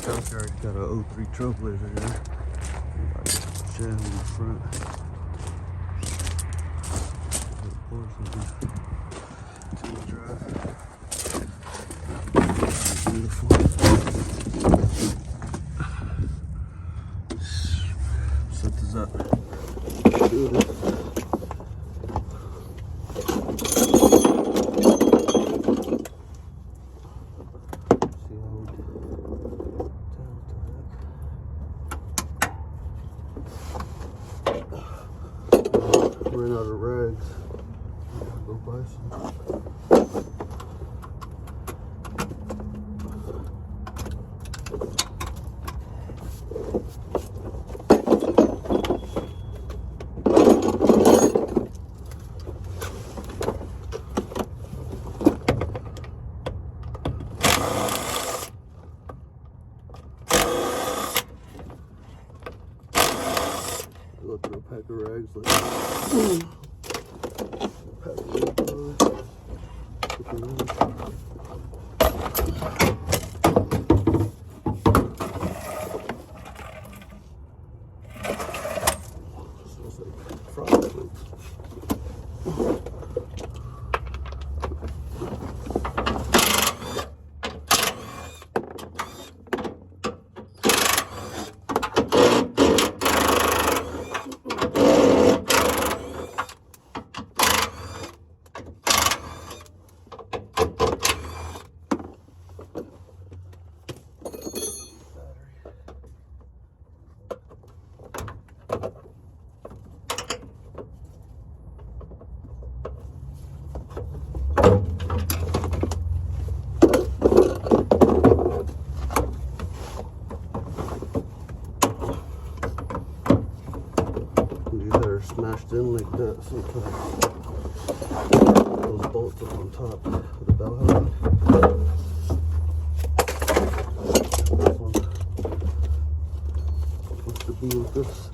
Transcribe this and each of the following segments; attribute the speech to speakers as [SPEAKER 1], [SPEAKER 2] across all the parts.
[SPEAKER 1] Junkyard got a 03 Trailblazer here. Got a shed in the front. Two-wheel drive. Beautiful. Set this up. Do this. Ran out of rags. Go buy some. Go through a pack of rags like pack of rags. Smells like frog poop. These are smashed in like that sometimes. Those bolts up on top of the bell housing. This one supposed to be with this.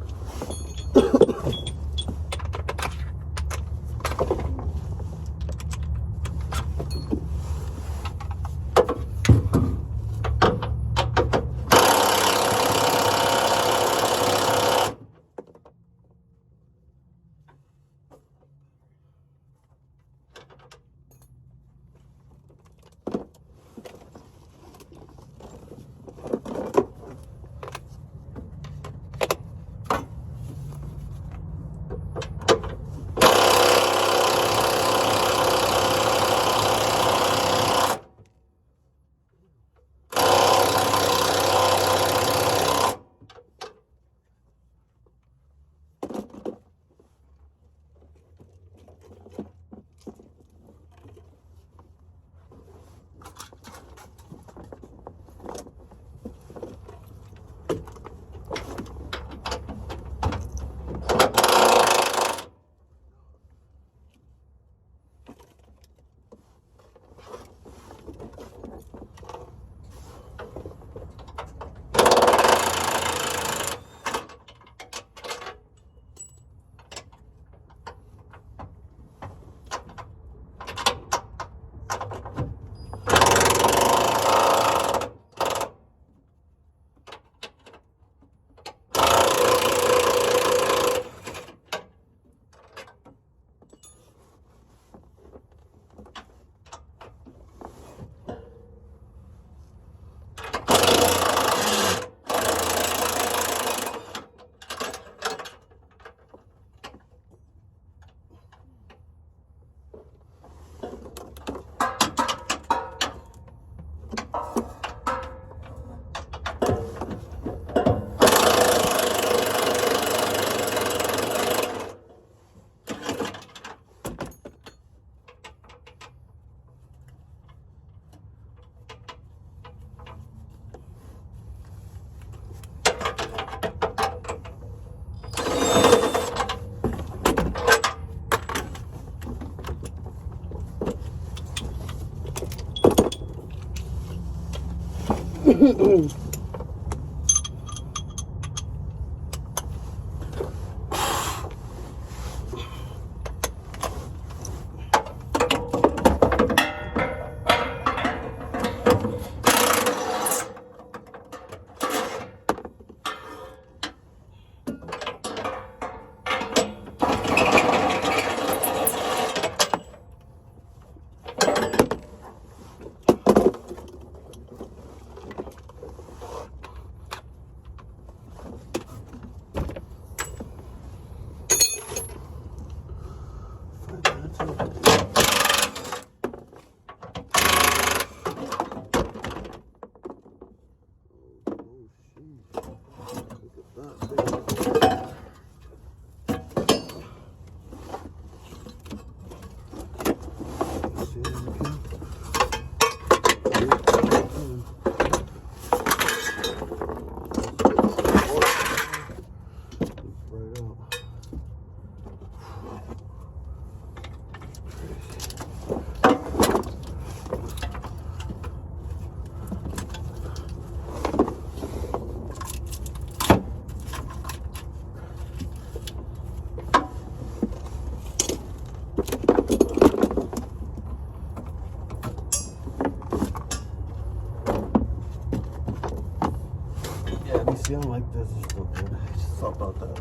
[SPEAKER 1] sealing like this is still good. Just swap out that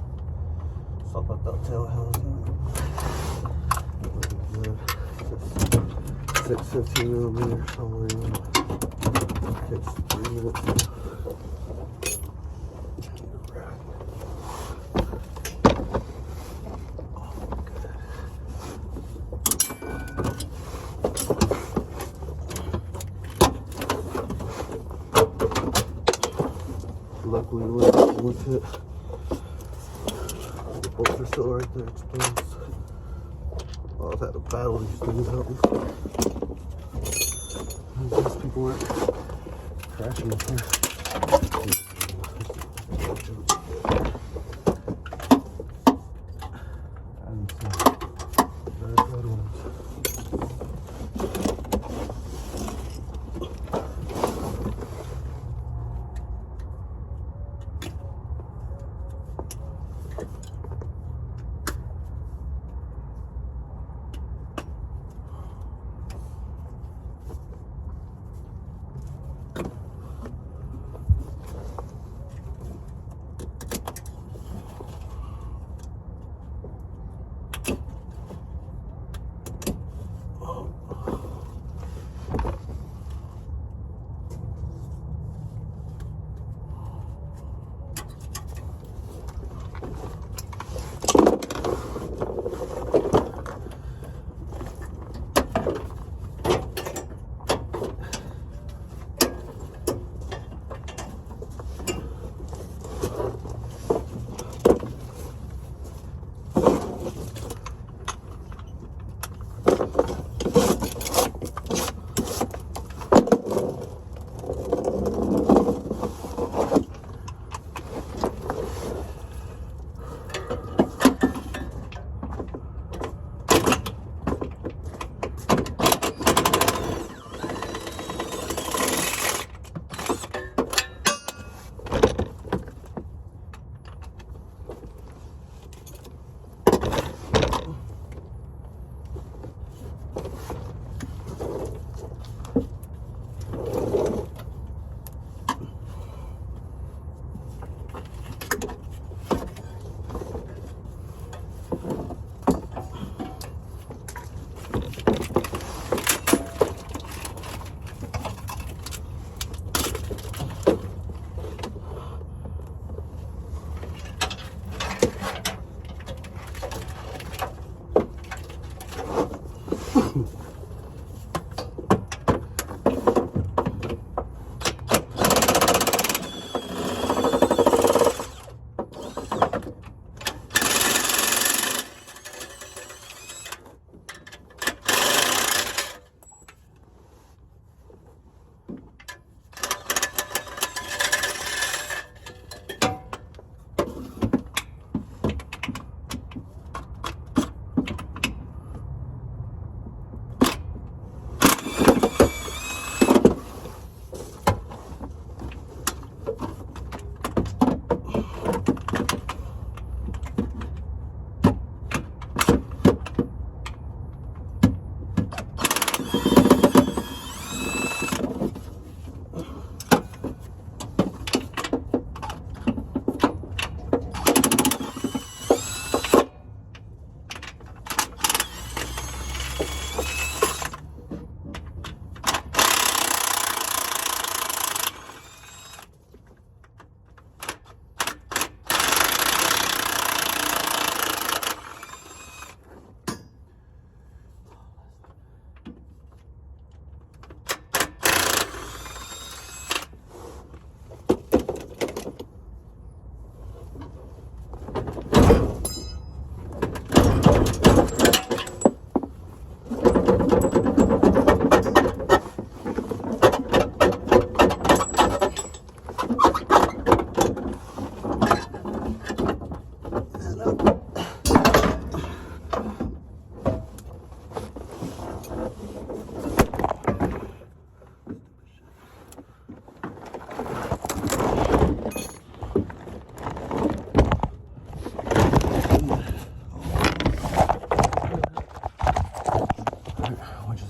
[SPEAKER 1] tail housing. Good. Just 15 millimeter somewhere. Takes 3 minutes. Luckily, with it, the bolts are still right there exposed. Oh, I've had a battle these things out before. These people aren't crashing before. And some very good ones.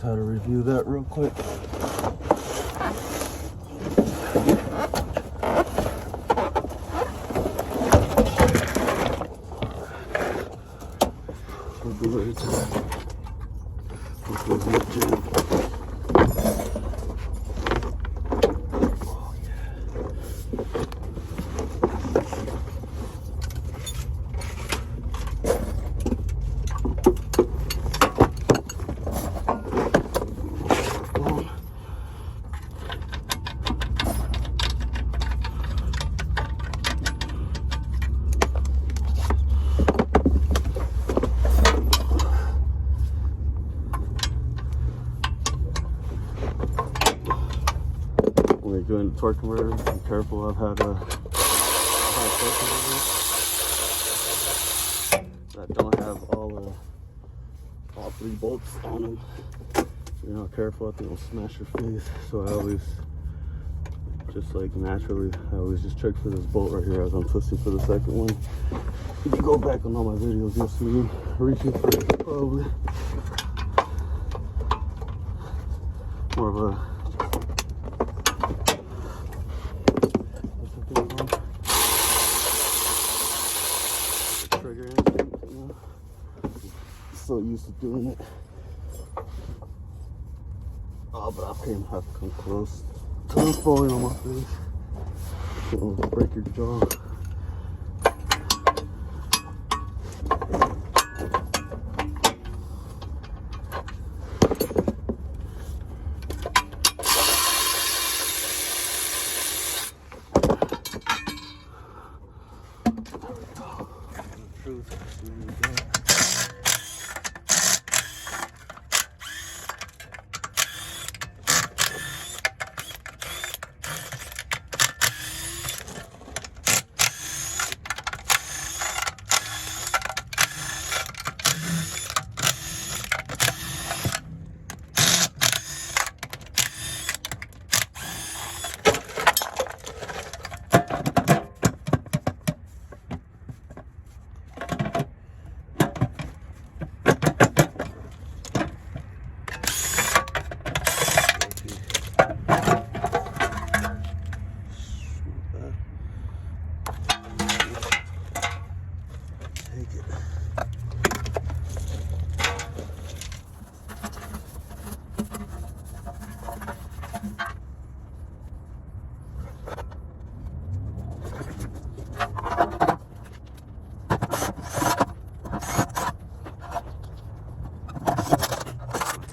[SPEAKER 1] How to review that real quick. where it's at. This was legit. Oh yeah. When you're doing the torque converter, be careful. I've had torque converters that don't have all 3 bolts on them. You're not careful, I think it'll smash your face. So I always, just like naturally, I always just check for this bolt right here as I'm twisting for the second one. If you go back on all my videos, you'll see me reaching for it, probably more of a trigger instinct, you know? So used to doing it. Oh, but I can't have to come close to the falling on my face. It'll break your jaw.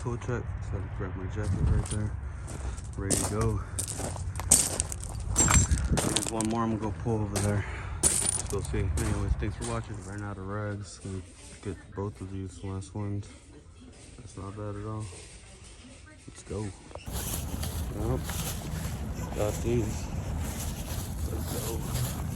[SPEAKER 1] Tool check, so I grab my jacket right there, ready to go. There's one more I'm gonna go pull over there. Let's go see. Anyways, thanks for watching. Ran out of rags. Gonna get both of these last ones. That's not bad at all. Let's go. Yep. Got these. Let's go.